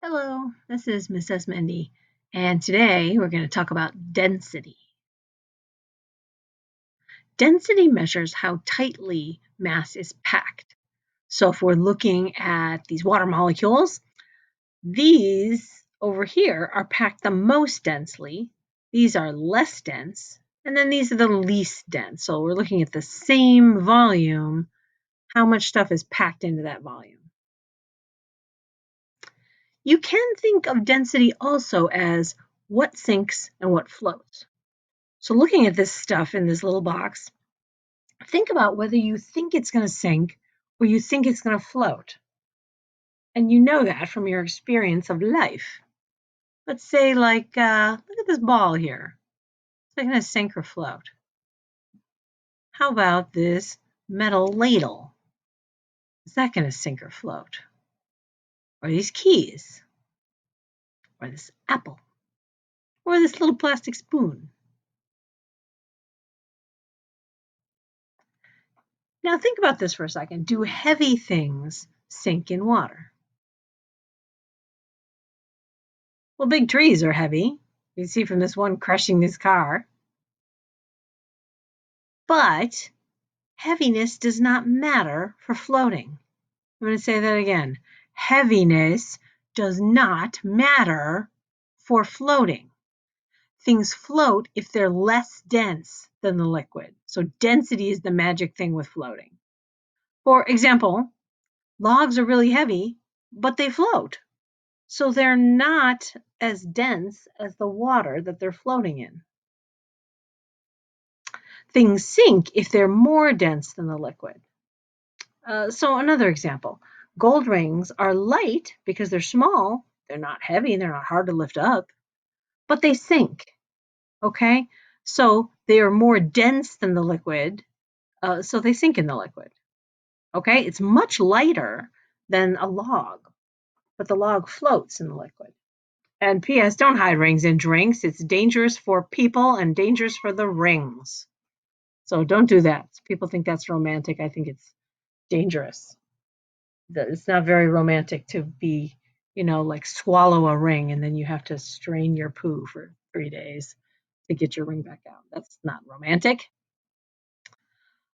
Hello, this is Miss Esmendi, and today we're going to talk about density. Density measures how tightly mass is packed. So if we're looking at these water molecules, these over here are packed the most densely, these are less dense, and then these are the least dense. So we're looking at the same volume, how much stuff is packed into that volume. You can think of density also as what sinks and what floats. So looking at this stuff in this little box, think about whether you think it's going to sink or you think it's going to float. And you know that from your experience of life. Let's say look at this ball here. Is it going to sink or float? How about this metal ladle? Is that going to sink or float? Or these keys? Or this apple? Or this little plastic spoon? Now think about this for a second. Do heavy things sink in water? Well, big trees are heavy. You can see from this one crushing this car. But heaviness does not matter for floating. I'm going to say that again. Heaviness does not matter for floating. Things float if they're less dense than the liquid. So density is the magic thing with floating. For example, logs are really heavy, but they float. So they're not as dense as the water that they're floating in. Things sink if they're more dense than the liquid. So another example, gold rings are light because they're small. They're not heavy and they're not hard to lift up, but they sink. Okay, so they are more dense than the liquid, so they sink in the liquid. Okay, it's much lighter than a log, but the log floats in the liquid. And P.S. Don't hide rings in drinks. It's dangerous for people and dangerous for the rings. So don't do that. People think that's romantic. I think it's dangerous. It's not very romantic to be, like swallow a ring and then you have to strain your poo for 3 days to get your ring back out. That's not romantic.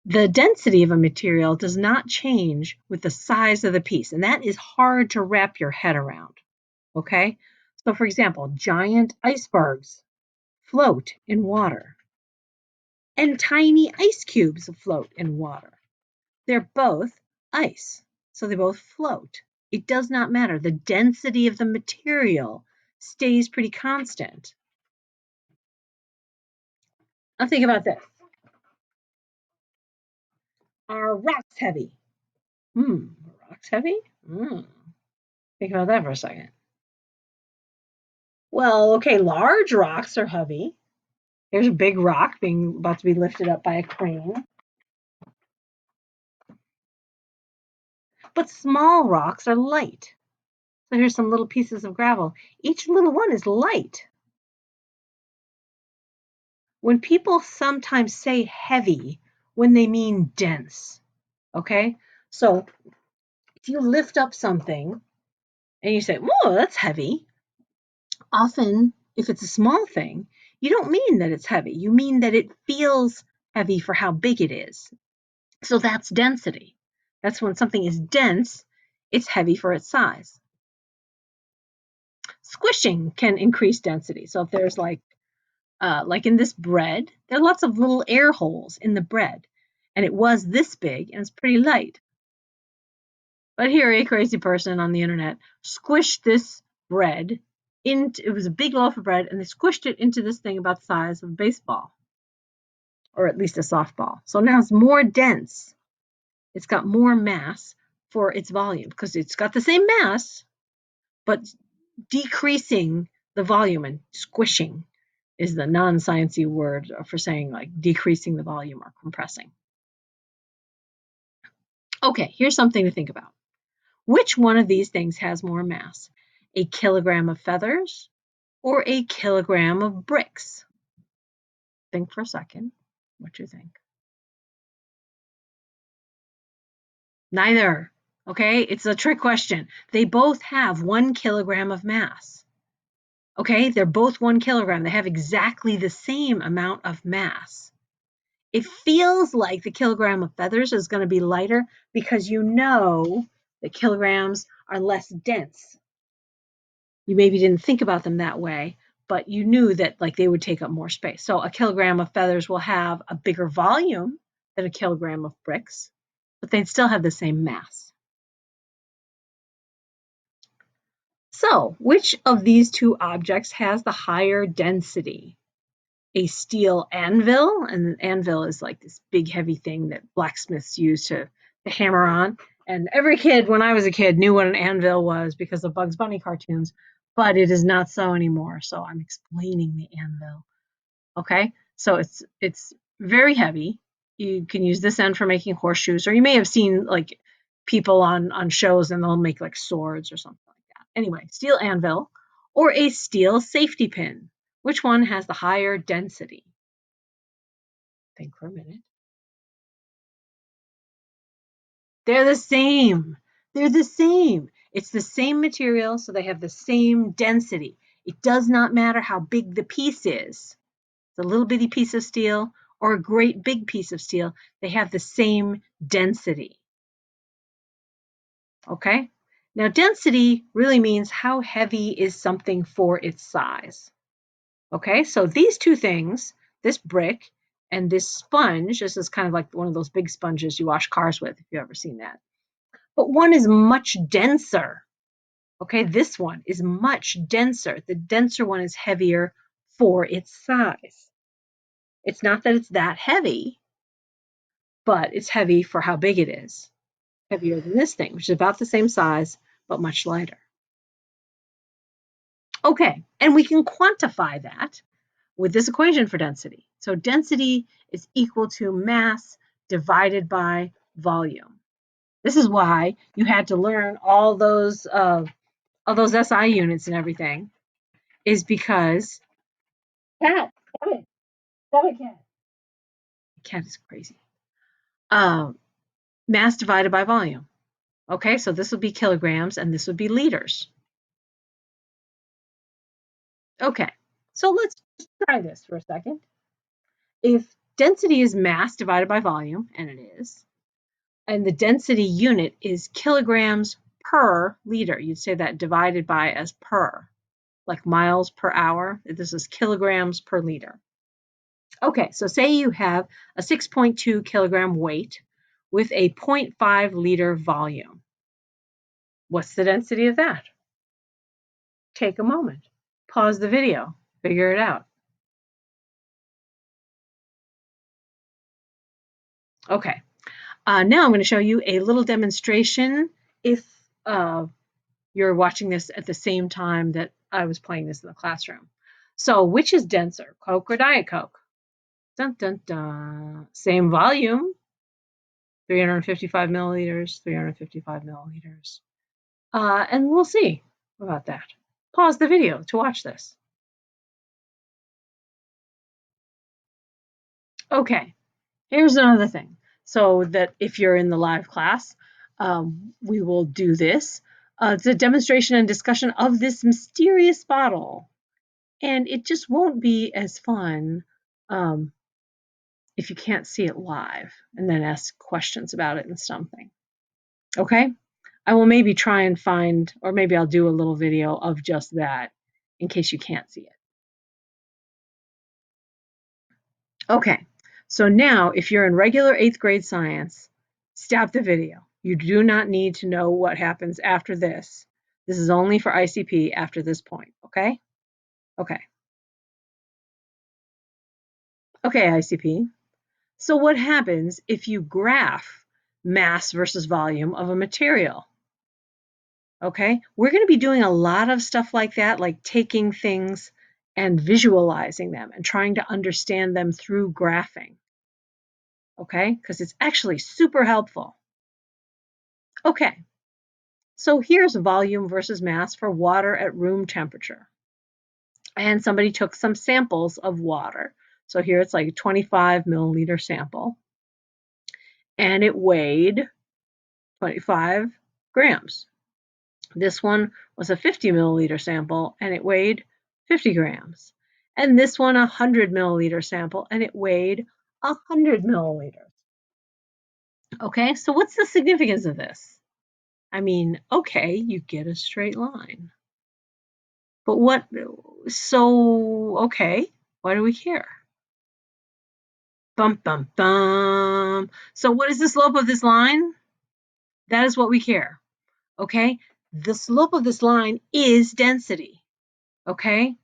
The density of a material does not change with the size of the piece, and that is hard to wrap your head around. Okay? So, for example, giant icebergs float in water, and tiny ice cubes float in water. They're both ice, so they both float. It does not matter. The density of the material stays pretty constant. Now think about this. Are rocks heavy? Rocks heavy? Think about that for a second. Well, okay, large rocks are heavy. There's a big rock being about to be lifted up by a crane. But small rocks are light. So here's some little pieces of gravel. Each little one is light. When people sometimes say heavy when they mean dense, okay? So if you lift up something and you say, whoa, that's heavy, often if it's a small thing, you don't mean that it's heavy. You mean that it feels heavy for how big it is. So that's density. That's when something is dense, it's heavy for its size. Squishing can increase density. So if there's like in this bread, there are lots of little air holes in the bread, and it was this big and it's pretty light. But here, a crazy person on the internet squished this bread into, it was a big loaf of bread, and they squished it into this thing about the size of a baseball, or at least a softball. So now it's more dense. It's got more mass for its volume because it's got the same mass, but decreasing the volume, and squishing is the non-sciencey word for saying like decreasing the volume or compressing. Okay, here's something to think about. Which one of these things has more mass? A kilogram of feathers or a kilogram of bricks? Think for a second. What do you think? Neither. Okay, it's a trick question. They both have 1 kilogram of mass. Okay, they're both 1 kilogram. They have exactly the same amount of mass. It feels like the kilogram of feathers is going to be lighter because you know that kilograms are less dense. You maybe didn't think about them that way, but you knew that like they would take up more space. So a kilogram of feathers will have a bigger volume than a kilogram of bricks, but they'd still have the same mass. So, which of these two objects has the higher density? A steel anvil, and an anvil is like this big heavy thing that blacksmiths use to hammer on. And every kid, when I was a kid, knew what an anvil was because of Bugs Bunny cartoons, but it is not so anymore. So I'm explaining the anvil. Okay, so it's very heavy. You can use this end for making horseshoes, or you may have seen like people on shows and they'll make like swords or something like that. Anyway, steel anvil or a steel safety pin. Which one has the higher density? Think for a minute. They're the same. They're the same. It's the same material, so they have the same density. It does not matter how big the piece is. It's a little bitty piece of steel or a great big piece of steel. They have the same density. Okay? Now, density really means how heavy is something for its size. Okay, so these two things, this brick and this sponge, this is kind of like one of those big sponges you wash cars with, if you've ever seen that. But one is much denser. Okay, this one is much denser. The denser one is heavier for its size. It's not that it's that heavy, but it's heavy for how big it is. Heavier than this thing, which is about the same size, but much lighter. Okay, and we can quantify that with this equation for density. So density is equal to mass divided by volume. This is why you had to learn all those SI units and everything, is because cat, stop it, cat. Cat is crazy. Mass divided by volume. Okay, so this would be kilograms and this would be liters. Okay, so let's try this for a second. If density is mass divided by volume, and it is, and the density unit is kilograms per liter, you'd say that divided by as per, like miles per hour. This is kilograms per liter. Okay, so say you have a 6.2 kilogram weight with a 0.5 liter volume. What's the density of that? Take a moment, pause the video, figure it out. Okay, now I'm going to show you a little demonstration if you're watching this at the same time that I was playing this in the classroom. So which is denser, Coke or Diet Coke? Dun, dun, dun. Same volume, 355 milliliters, 355 milliliters. And we'll see about that. Pause the video to watch this. Okay, here's another thing. So that if you're in the live class, we will do this. It's a demonstration and discussion of this mysterious bottle. And it just won't be as fun if you can't see it live and then ask questions about it and something. Okay? I will maybe try and find, or maybe I'll do a little video of just that in case you can't see it. Okay, so now if you're in regular 8th grade science, stop the video. You do not need to know what happens after this. This is only for ICP after this point, okay? Okay. Okay, ICP. So what happens if you graph mass versus volume of a material? Okay, we're going to be doing a lot of stuff like that, like taking things and visualizing them and trying to understand them through graphing. Okay, because it's actually super helpful. Okay, so here's volume versus mass for water at room temperature. And somebody took some samples of water. So here it's like a 25 milliliter sample. And it weighed 25 grams. This one was a 50 milliliter sample and it weighed 50 grams. And this one, 100 milliliter sample, and it weighed 100 milliliters. Okay, so what's the significance of this? I mean, okay, you get a straight line. But okay, why do we care? Bum, bum, bum. So what is the slope of this line? That is what we care, okay? The slope of this line is density, okay?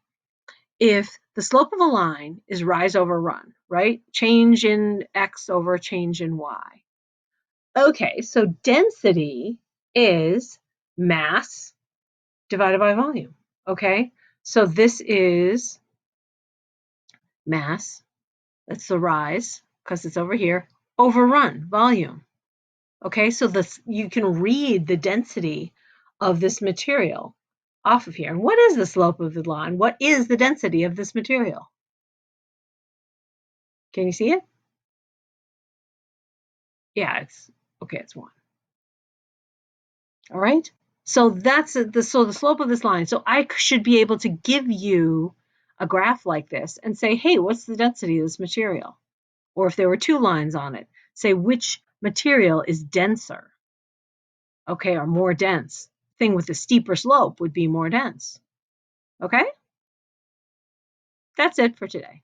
If the slope of a line is rise over run, right? Change in x over change in y. Okay, so density is mass divided by volume, okay? So this is mass, that's the rise, because it's over here, over run, volume. Okay, so you can read the density of this material off of here. And what is the slope of the line? What is the density of this material? Can you see it? Yeah, it's 1. All right. So that's the slope of this line. So I should be able to give you a graph like this and say, hey, what's the density of this material? Or if there were 2 lines on it, say which material is denser, okay, or more dense. Thing with a steeper slope would be more dense. Okay? That's it for today.